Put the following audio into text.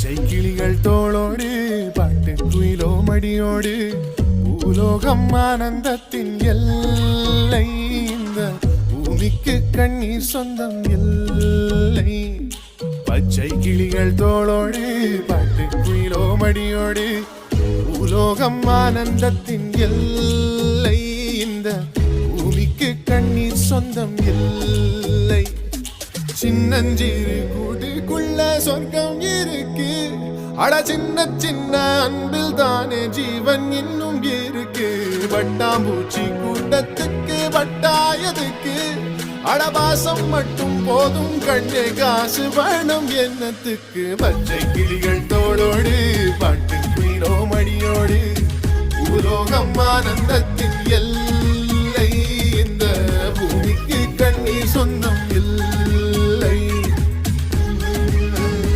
பச்சை கிளிகள் தோளோடு பாட்டு குயிலோ மடியோடு பூலோகம் ஆனந்தத்தின் எல்லை இந்த பூமிக்கு கண்ணீர் சொந்தம் இல்லை. பச்சை கிளிகள் தோளோடு பாட்டு குயிலோ மடியோடு பூலோகம் ஆனந்தத்தின் எல்லை இந்த பூமிக்கு கண்ணீர் சொந்தம் இல்லை. சின்னஞ்சிறு கூட்டுக்குள்ள சொர்க்கம் இருக்கு, அட சின்ன சின்ன அன்பில் தானே ஜீவன் இன்னும் இருக்கு. வட்டாம்பூச்சி கூட்டத்துக்கு வட்டாயதுக்கு அடபாசம் மட்டும் போதும் கண்ணே, காசு வேணும் என்னத்துக்கு. பச்சை கிளிகள் தோளோடு பாட்டு குயிலோ மடியோடு பூலோகம் ஆனந்தத்தின் எல்லை இந்த பூமிக்கு கண்ணீர் சொந்தம் இல்லை.